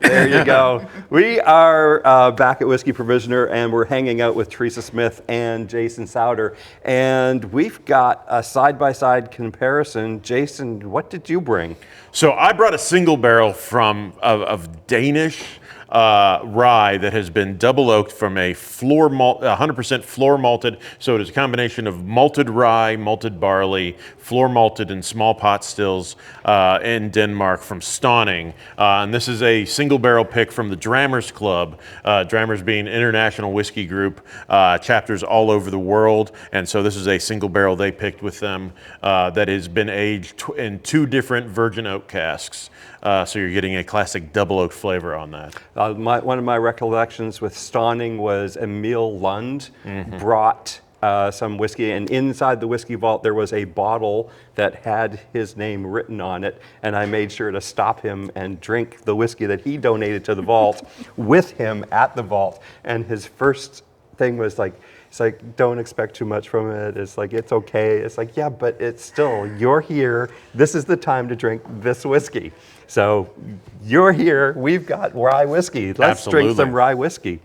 There you go. We are back at Whiskey Provisioner, and we're hanging out with Theresa Smith and Jason Sowder, and we've got a side-by-side comparison. Jason, what did you bring? So I brought a single barrel of Danish rye that has been double oaked from a 100% floor malted. So it is a combination of malted rye, malted barley, floor malted in small pot stills in Denmark from Stauning. And this is a single barrel pick from the Drammers Club. Drammers being an international whiskey group, chapters all over the world. And so this is a single barrel they picked with them that has been aged in 2 different virgin oak casks. So you're getting a classic double oak flavor on that. One of my recollections with Stauning was Emil Lund brought some whiskey, and inside the whiskey vault there was a bottle that had his name written on it, and I made sure to stop him and drink the whiskey that he donated to the vault with him at the vault. And his first thing was like, it's like, don't expect too much from it. It's like, it's okay. It's like, yeah, but it's still, you're here. This is the time to drink this whiskey. So you're here. We've got rye whiskey. Let's drink some rye whiskey.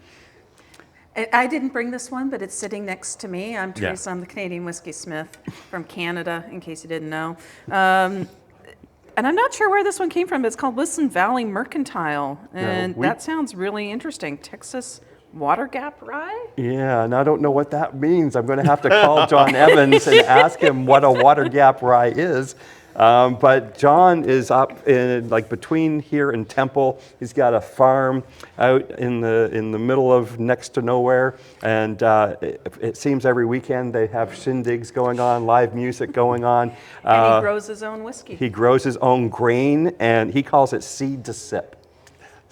I didn't bring this one, but it's sitting next to me. I'm Theresa. I'm the Canadian Whiskey Smith from Canada, in case you didn't know. And I'm not sure where this one came from. It's called Wilson Valley Mercantile. And that sounds really interesting. Texas Water Gap Rye? Yeah, and I don't know what that means. I'm going to have to call John Evans and ask him what a Water Gap Rye is. But John is up in between here and Temple. He's got a farm out in the middle of next to nowhere, and it seems every weekend they have shindigs going on, live music going on. And he grows his own whiskey. He grows his own grain, and he calls it seed to sip.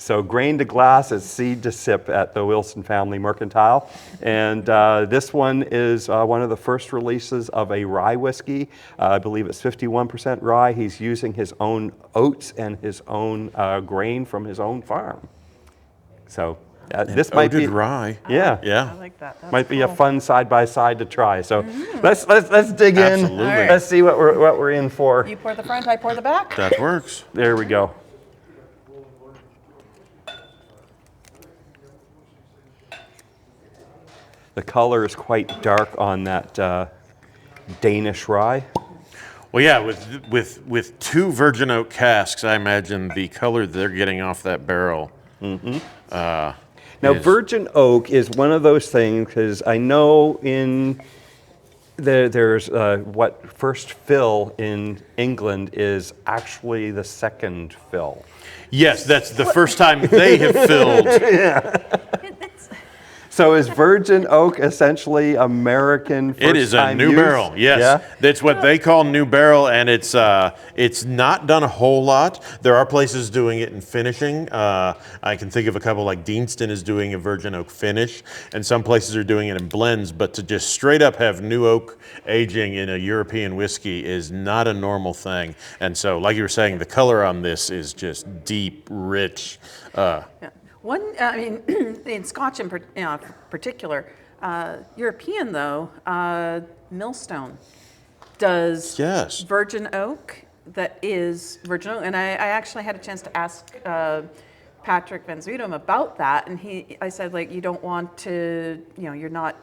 So grain to glass is seed to sip at the Wilson Family Mercantile. And this one is one of the first releases of a rye whiskey. I believe it's 51% rye. He's using his own oats and his own grain from his own farm. So this might be rye. Yeah. I like that. That's might be a fun side-by-side to try. So let's dig in. Absolutely. Right. Let's see what we're in for. You pour the front, I pour the back. That works. There we go. The color is quite dark on that Danish rye. Well, yeah, with 2 virgin oak casks, I imagine the color they're getting off that barrel. Now, virgin oak is one of those things, because I know there's what first fill in England is actually the second fill. Yes, that's the first time they have filled. So is virgin oak essentially American first time It is a new barrel, yes. Yeah? That's what they call new barrel, and it's not done a whole lot. There are places doing it in finishing. I can think of a couple, like Deanston is doing a virgin oak finish, and some places are doing it in blends, but to just straight up have new oak aging in a European whiskey is not a normal thing. And so, like you were saying, the color on this is just deep, rich. In Scotch in particular, European though, Millstone does virgin oak that is virgin oak. And I actually had a chance to ask Patrick Van Zuytem about that. And I said, you don't want to, you're not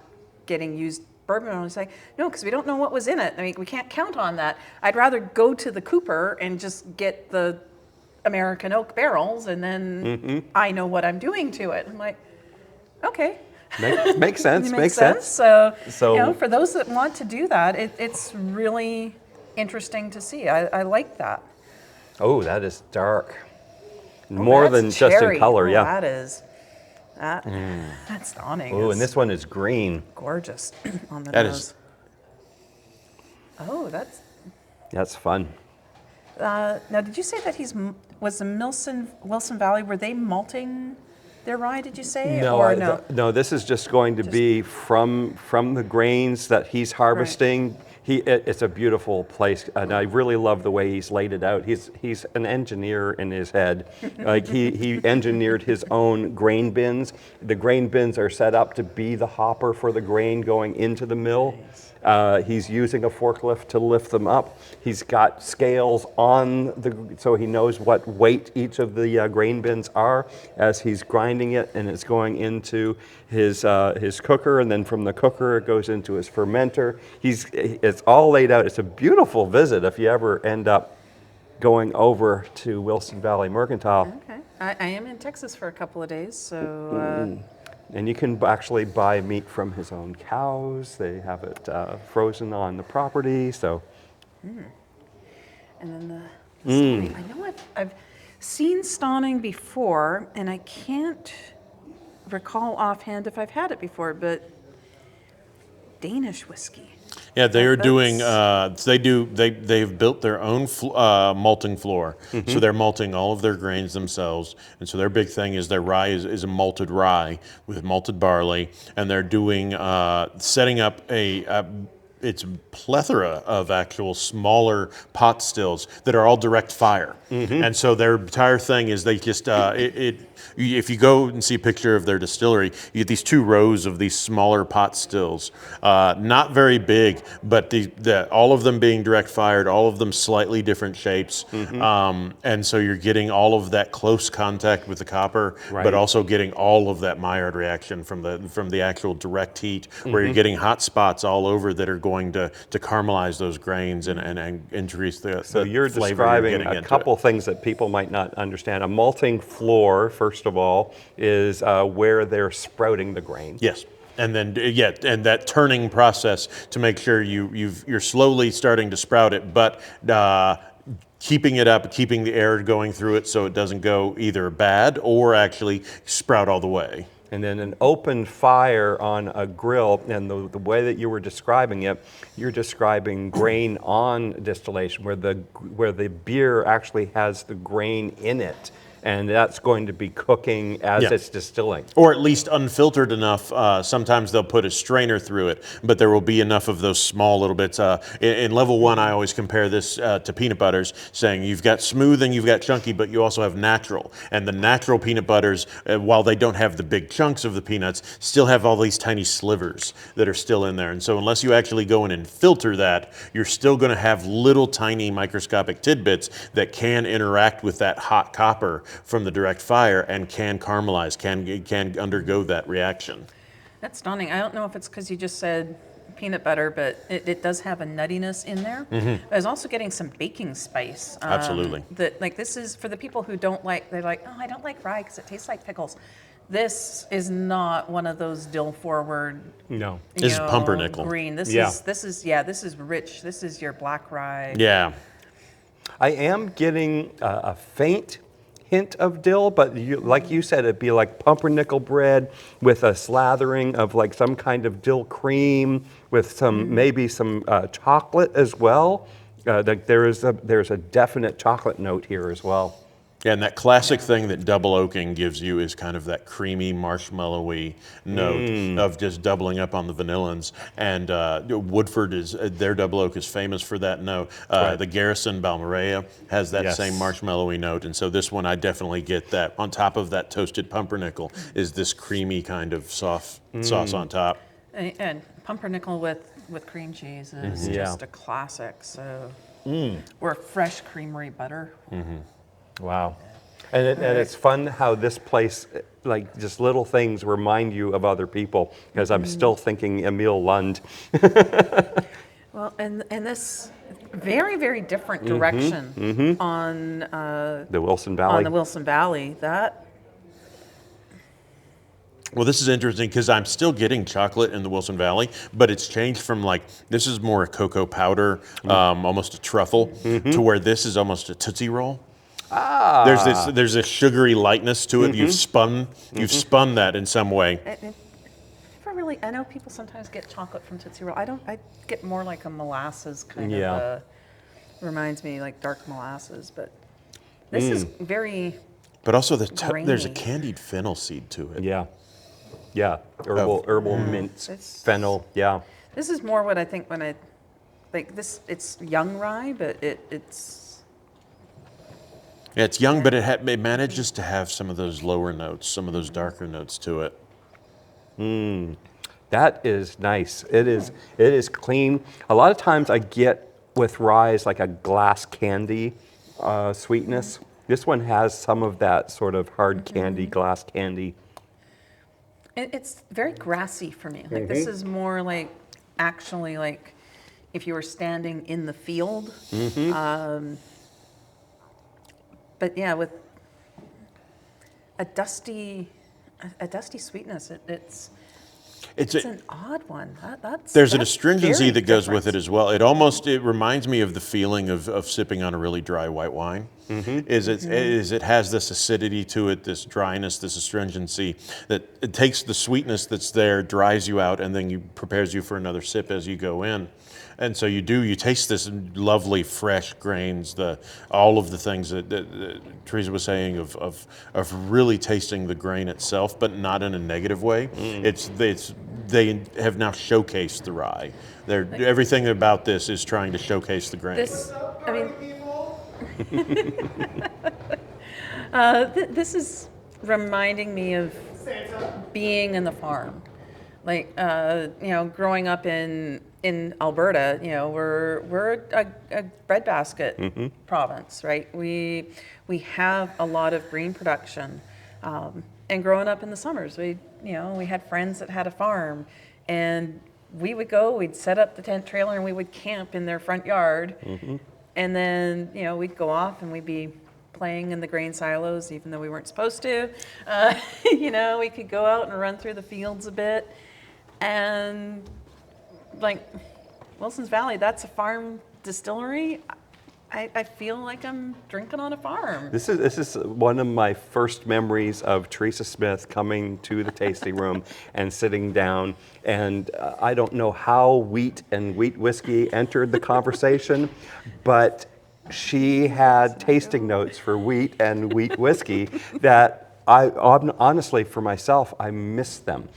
getting used bourbon. And I was like, no, because we don't know what was in it. I mean, we can't count on that. I'd rather go to the Cooper and just get the American oak barrels, and then I know what I'm doing to it. I'm like, okay. Makes sense. Makes sense. So for those that want to do that, it's really interesting to see. I like that. Oh, that is dark. More than just in color, yeah. That is. That's stunning. Oh, and this one is green. Gorgeous on the Is. nose. Oh, That's fun. Now, did you say that was the Wilson Valley? Were they malting their rye? Did you say? No, no. This is just going to be from the grains that he's harvesting. Right. It's a beautiful place, and I really love the way he's laid it out. He's an engineer in his head. He engineered his own grain bins. The grain bins are set up to be the hopper for the grain going into the mill. Nice. He's using a forklift to lift them up. He's got scales on so he knows what weight each of the grain bins are as he's grinding it, and it's going into his cooker, and then from the cooker it goes into his fermenter. It's all laid out. It's a beautiful visit if you ever end up going over to Wilson Valley Mercantile. Okay. I am in Texas for a couple of days, so. And you can actually buy meat from his own cows. They have it frozen on the property, so. And then the Stauning. I know I've seen Stauning before, and I can't recall offhand if I've had it before, but Danish whiskey. Yeah, they are doing. They've built their own malting floor, so they're malting all of their grains themselves. And so their big thing is their rye is a malted rye with malted barley, and they're doing setting up it's a plethora of actual smaller pot stills that are all direct fire. And so their entire thing is they just, if you go and see a picture of their distillery, you get these 2 rows of these smaller pot stills. Not very big, but all of them being direct fired, all of them slightly different shapes. And so you're getting all of that close contact with the copper, but also getting all of that Maillard reaction from the actual direct heat, where you're getting hot spots all over that are going to caramelize those grains and increase the So you're flavor describing you're a couple things that people might not understand. A malting floor, first of all, is where they're sprouting the grain. Yes. And then, and that turning process to make sure you're slowly starting to sprout it, but keeping it up, keeping the air going through it so it doesn't go either bad or actually sprout all the way. And then an open fire on a grill, and the way that you were describing it, you're describing grain on distillation, where the beer actually has the grain in it. And that's going to be cooking as it's distilling. Or at least unfiltered enough. Sometimes they'll put a strainer through it, but there will be enough of those small little bits. In level 1, I always compare this to peanut butters, saying you've got smooth and you've got chunky, but you also have natural. And the natural peanut butters, while they don't have the big chunks of the peanuts, still have all these tiny slivers that are still in there. And so unless you actually go in and filter that, you're still going to have little tiny microscopic tidbits that can interact with that hot copper from the direct fire and can caramelize, can undergo that reaction. That's stunning. I don't know if it's because you just said peanut butter, but it does have a nuttiness in there. I was also getting some baking spice. Absolutely. This is for the people who don't like, they're like, oh, I don't like rye because it tastes like pickles. This is not one of those dill forward. No. This is pumpernickel. Green. This is rich. This is your black rye. Yeah. I am getting a faint hint of dill, but like you said, it'd be like pumpernickel bread with a slathering of like some kind of dill cream with some maybe some chocolate as well. There's a definite chocolate note here as well. Yeah, and that classic thing that double oaking gives you is kind of that creamy, marshmallowy note of just doubling up on the vanillins. And Woodford their double oak is famous for that note. The Garrison Balmorea has that same marshmallowy note. And so this one, I definitely get that. On top of that toasted pumpernickel is this creamy kind of soft sauce on top. And pumpernickel with cream cheese is just a classic. So, or fresh creamery butter. Wow. And it's fun how this place, like just little things remind you of other people, because I'm still thinking Emil Lund. Well, and this very, very different direction on the Wilson Valley. On the Wilson Valley. Well, this is interesting because I'm still getting chocolate in the Wilson Valley, but it's changed from this is more a cocoa powder, almost a truffle, to where this is almost a Tootsie Roll. There's a sugary lightness to it. You've spun that in some way. I know people sometimes get chocolate from Tootsie Roll. I get more like a molasses kind of. Reminds me like dark molasses, but this is very. But also there's a candied fennel seed to it. Yeah. Herbal mints, fennel. Yeah. This is more what I think when I like this. It's young rye, but it's. Yeah, it's young, but it manages to have some of those lower notes, some of those darker notes to it. That is nice. It is clean. A lot of times I get with rye like a glass candy sweetness. This one has some of that sort of hard candy, glass candy. It's very grassy for me. Like this is more like actually like if you were standing in the field. But yeah, with a dusty sweetness. It's an odd one. There's an that's astringency very that goes with different. it as well. It reminds me of the feeling of sipping on a really dry white wine. Is it has this acidity to it, this dryness, this astringency that it takes the sweetness that's there, dries you out, and then prepares you for another sip as you go in. And so you taste this lovely fresh grains, all of the things that Theresa was saying of really tasting the grain itself, but not in a negative way. They have now showcased the rye. Everything about this is trying to showcase the grain. This is reminding me of being in the farm. Like, growing up in Alberta, we're a breadbasket province, right? We have a lot of green production, and growing up in the summers, we had friends that had a farm, and we'd set up the tent trailer and we would camp in their front yard, and then we'd go off and we'd be playing in the grain silos, even though we weren't supposed to. We could go out and run through the fields a bit. And like Wilson's Valley, that's a farm distillery. I feel like I'm drinking on a farm. This is one of my first memories of Theresa Smith coming to the tasting room and sitting down. And I don't know how wheat and wheat whiskey entered the conversation, but she had tasting notes for wheat and wheat whiskey that I honestly, for myself, I miss them.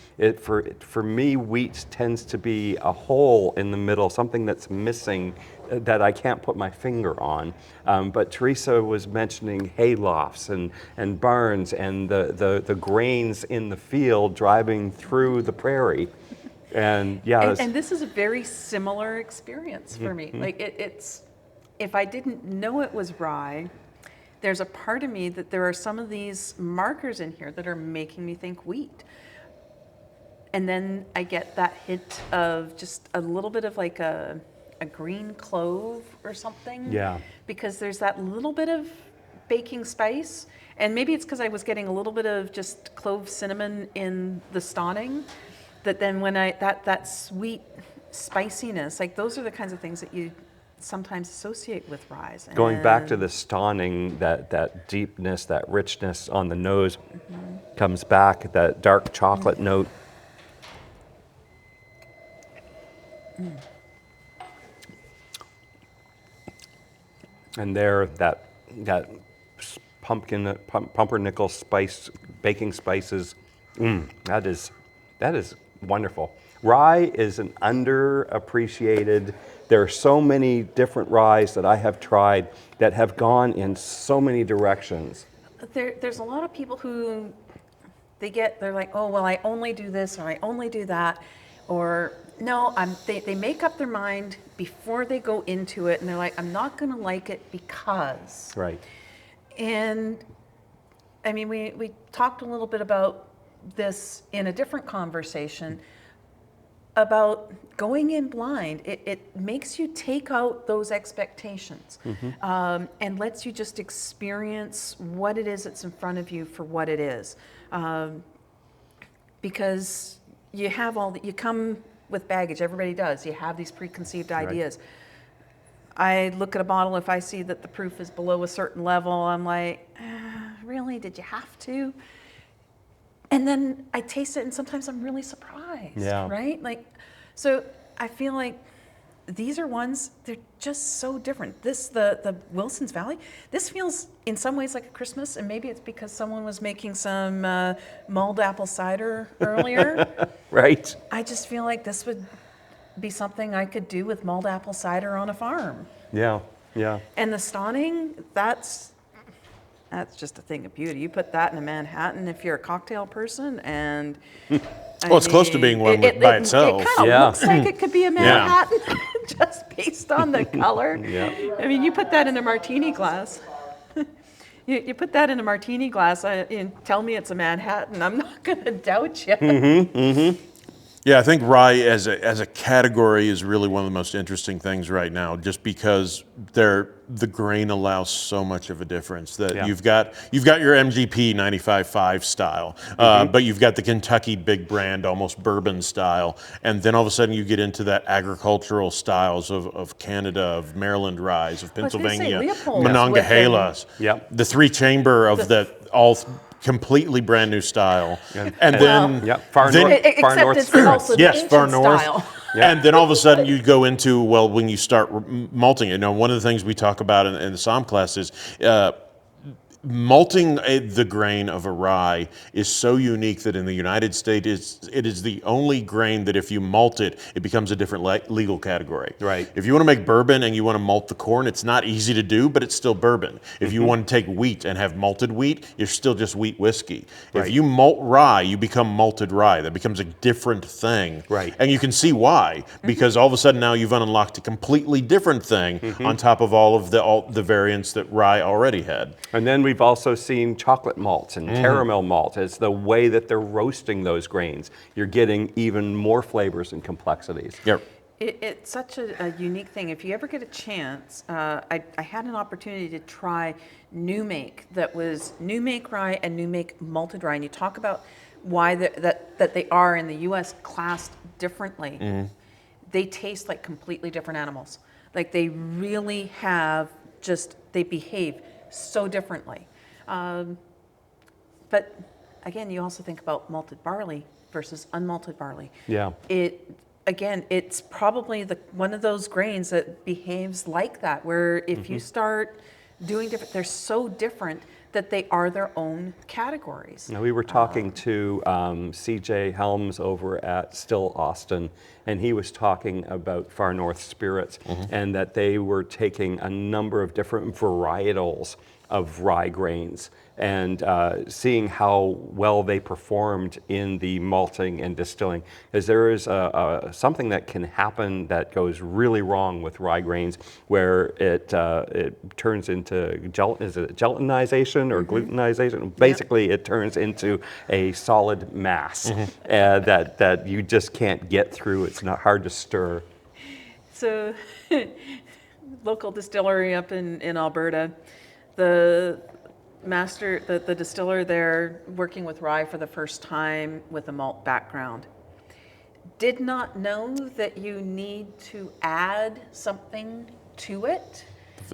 For me, wheat tends to be a hole in the middle, something that's missing that I can't put my finger on. But Theresa was mentioning haylofts and barns and the grains in the field driving through the prairie. And yeah, and this is a very similar experience for me. Like it's, if I didn't know it was rye, there's a part of me that there are some of these markers in here that are making me think wheat. And then I get that hint of just a little bit of like a green clove or something. Yeah. Because there's that little bit of baking spice. And maybe it's because I was getting a little bit of just clove cinnamon in the Stauning, that then when that sweet spiciness, like those are the kinds of things that you sometimes associate with rye. Going back to the Stauning, that deepness, that richness on the nose comes back, that dark chocolate note. And there, that pumpernickel spice, baking spices, that is wonderful. Rye is an underappreciated. There are so many different ryes that I have tried that have gone in so many directions. There's a lot of people who they're like, oh, well, I only do this or I only do that. Or no, they make up their mind before they go into it and they're like, I'm not going to like it because. Right. And I mean, we talked a little bit about this in a different conversation about going in blind. It makes you take out those expectations and lets you just experience what it is that's in front of you for what it is. Because you have you come with baggage, everybody does. You have these preconceived ideas. Right. I look at a bottle, if I see that the proof is below a certain level, I'm like, really, did you have to? And then I taste it and sometimes I'm really surprised, right? Like, so I feel like these are ones, they're just so different. The Wilson's Valley, this feels in some ways like a Christmas, and maybe it's because someone was making some mulled apple cider earlier. Right. I just feel like this would be something I could do with mulled apple cider on a farm. Yeah, yeah. And the Stauning, that's that's just a thing of beauty. You put that in a Manhattan if you're a cocktail person, and Well, it's close to being one by itself. It kind of looks like it could be a Yeah. Manhattan, just based on the color. Yeah. I mean, you put that in a martini glass. You put that in a martini glass, and tell me it's a Manhattan. I'm not going to doubt you. Yeah, I think rye as a category is really one of the most interesting things right now, just because the grain allows so much of a difference. That Yeah. you've got your MGP 95.5 style, but you've got the Kentucky big brand, almost bourbon style, and then all of a sudden you get into that agricultural styles of Canada, of Maryland rye, of I was gonna say, Pennsylvania, Leopold's Monongahela, Yep. the three chamber of the all completely brand new style, and then Yep. Far then- north, far Except north it's spirits. also the Yes, ancient far north. style. And then all of a sudden you go into, well, when you start malting it. Now, one of the things we talk about in the Somm class is malting the grain of a rye is so unique that in the United States, it is the only grain that if you malt it, it becomes a different legal category. Right. If you want to make bourbon and you want to malt the corn, it's not easy to do, but it's still bourbon. If you want to take wheat and have malted wheat, you're still just wheat whiskey. Right. If you malt rye, you become malted rye. That becomes a different thing. Right. And you can see why, because all of a sudden now you've unlocked a completely different thing on top of all the variants that rye already had. And then we've also seen chocolate malts and caramel malt. It's the way that they're roasting those grains. You're getting even more flavors and complexities. Yep. It's such a unique thing. If you ever get a chance, I had an opportunity to try new make that was new make rye and new make malted rye. And you talk about why that they are in the U.S. classed differently. They taste like completely different animals. Like they really they behave so differently. But again, you also think about malted barley versus unmalted barley. Yeah. It's probably one of those grains that behaves like that, where if you start doing different, they're so different that they are their own categories. Now, we were talking to CJ Helms over at Still Austin, and he was talking about Far North Spirits and that they were taking a number of different varietals of rye grains and seeing how well they performed in the malting and distilling. Because there is something that can happen that goes really wrong with rye grains, where it turns into gelatinization or glutenization. Basically, it turns into a solid mass that you just can't get through. It's not hard to stir. So, local distillery up in Alberta, the distiller there, working with rye for the first time with a malt background, did not know that you need to add something to it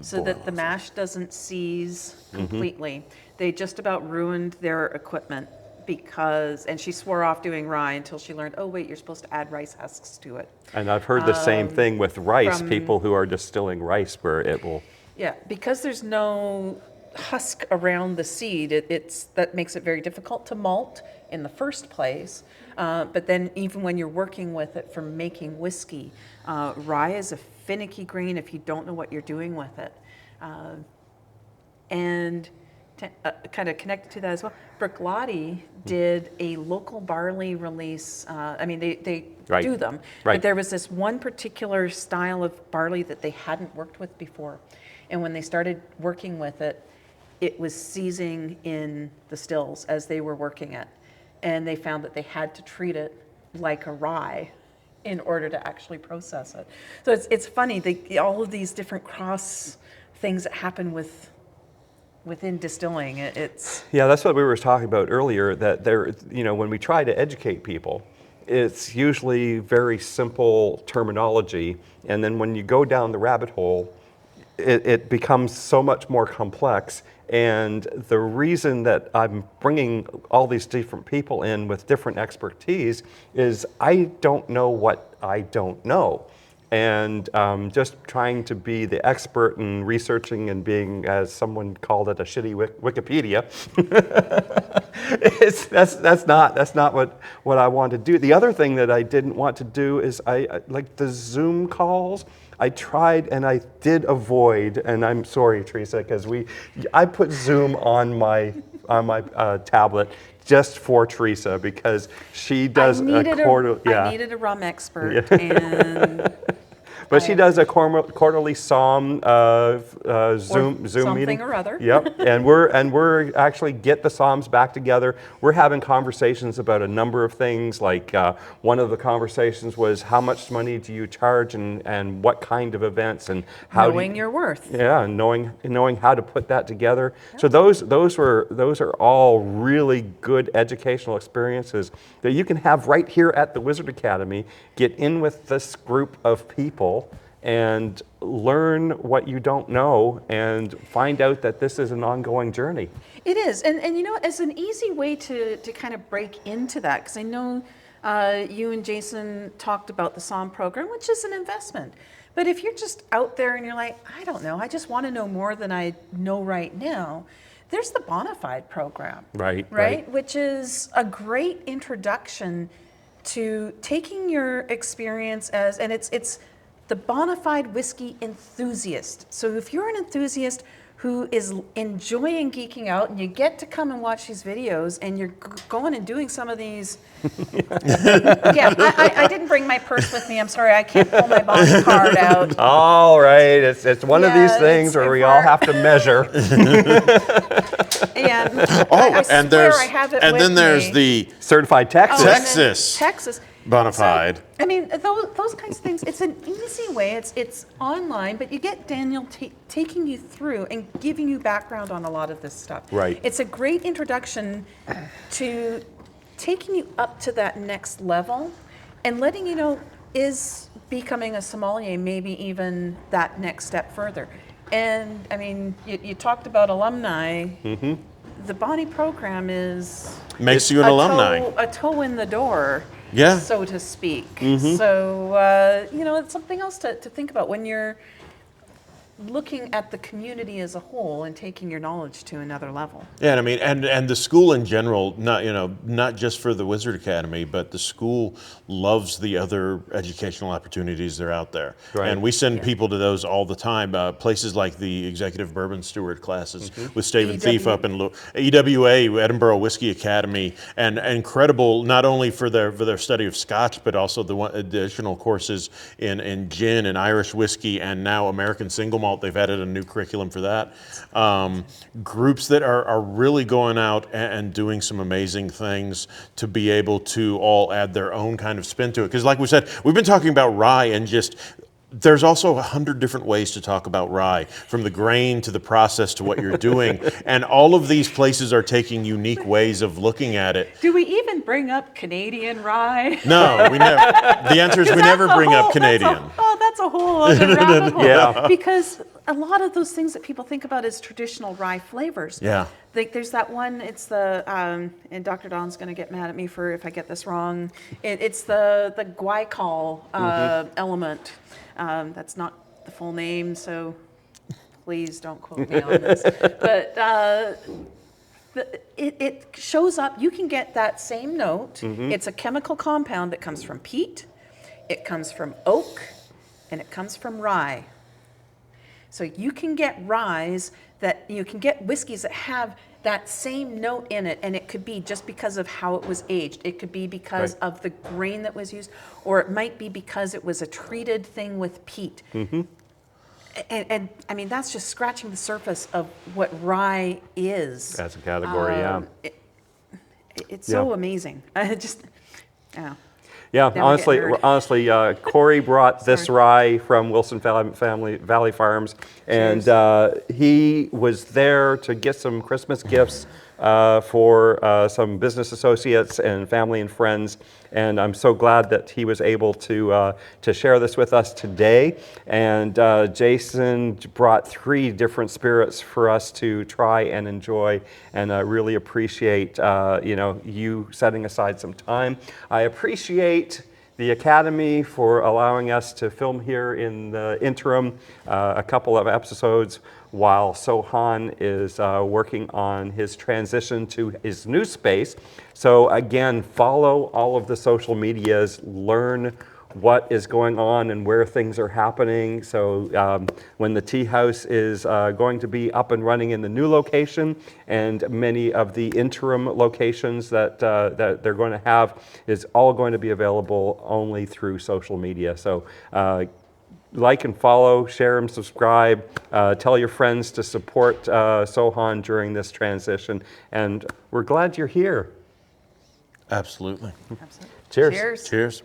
so that the mash doesn't seize completely. They just about ruined their equipment and she swore off doing rye until she learned, oh wait, you're supposed to add rice husks to it. And I've heard the same thing with rice, people who are distilling rice where it will... Yeah, because there's no husk around the seed, that makes it very difficult to malt in the first place. But then even when you're working with it for making whiskey, rye is a finicky grain if you don't know what you're doing with it. And kind of connected to that as well, Bruichladdich did a local barley release. They do them, but there was this one particular style of barley that they hadn't worked with before. And when they started working with it, it was seizing in the stills as they were working it. And they found that they had to treat it like a rye in order to actually process it. So it's funny, all of these different cross things that happen within distilling. Yeah, that's what we were talking about earlier, that when we try to educate people, it's usually very simple terminology. And then when you go down the rabbit hole, it becomes so much more complex. And the reason that I'm bringing all these different people in with different expertise is I don't know what I don't know. And just trying to be the expert in researching and being, as someone called it, a shitty Wikipedia. That's not what I want to do. The other thing that I didn't want to do is I like the Zoom calls. I tried and I did avoid, and I'm sorry, Theresa, because I put Zoom on my tablet just for Theresa because she does I needed a rum expert, and but she does a quarterly Somm Zoom meeting. Something or other. Yep, and we're actually get the Somms back together. We're having conversations about a number of things. Like one of the conversations was how much money do you charge, and what kind of events, and how knowing your worth. Yeah, and knowing how to put that together. Yep. So those are all really good educational experiences that you can have right here at the Wizard Academy. Get in with this group of people and learn what you don't know and find out that this is an ongoing journey. It is, and you know, as an easy way to kind of break into that, because I know you and Jason talked about the Somm program, which is an investment. But if you're just out there and you're like, I don't know, I just want to know more than I know right now, there's the Bonafide program. Right? Which is a great introduction to taking your experience as, and it's the Bonafide Whiskey Enthusiast. So if you're an enthusiast who is enjoying geeking out and you get to come and watch these videos and you're going and doing some of these. I didn't bring my purse with me. I'm sorry, I can't pull my body card out. All right, it's one of these things where we all have to measure. And there's the certified Texas. Texas. Bonafide. So, I mean, those kinds of things, it's an easy way. It's online, but you get Daniel taking you through and giving you background on a lot of this stuff. Right. It's a great introduction to taking you up to that next level and letting you know, is becoming a sommelier maybe even that next step further. And I mean, you talked about alumni. Mm-hmm. The Bonnie program makes you an alumni. A toe in the door. Yeah. So to speak. Mm-hmm. So, it's something else to think about when you're looking at the community as a whole and taking your knowledge to another level. Yeah, and I mean, and the school in general, not just for the Wizard Academy, but the school loves the other educational opportunities that are out there. Right. And we send people to those all the time. Places like the Executive Bourbon Steward classes with Stephen Thief up in EWA, Edinburgh Whiskey Academy, and incredible not only for their study of Scotch, but also the additional courses in gin and Irish whiskey, and now American single malt. They've added a new curriculum for that. Groups that are really going out and doing some amazing things to be able to all add their own kind of spin to it. Because like we said, we've been talking about rye, and just there's also 100 different ways to talk about rye, from the grain to the process to what you're doing. And all of these places are taking unique ways of looking at it. Do we even bring up Canadian rye? No, we never. The answer is we never bring up Canadian. That's a whole other rabbit hole. Yeah. Because a lot of those things that people think about as traditional rye flavors. Yeah. There's that one, it's the, and Dr. Don's going to get mad at me for if I get this wrong. It's the glycol element. That's not the full name, so please don't quote me on this. But it shows up, you can get that same note. It's a chemical compound that comes from peat, it comes from oak, and it comes from rye. So you can get ryes you can get whiskeys that have that same note in it, and it could be just because of how it was aged. It could be because of the grain that was used, or it might be because it was a treated thing with peat. And I mean, that's just scratching the surface of what rye is. As a category, It's so amazing. Yeah, honestly, Corey brought this rye from Wilson Valley Farms, and he was there to get some Christmas gifts for some business associates and family and friends. And I'm so glad that he was able to share this with us today. And Jason brought 3 different spirits for us to try and enjoy. And I really appreciate you setting aside some time. I appreciate the Academy for allowing us to film here in the interim a couple of episodes while Sohan is working on his transition to his new space. So again, follow all of the social medias, learn what is going on and where things are happening. So when the tea house is going to be up and running in the new location, and many of the interim locations that they're going to have is all going to be available only through social media. So like and follow, share and subscribe, tell your friends to support Sohan during this transition, and we're glad you're here. Absolutely. Absolutely. Cheers. Cheers. Cheers.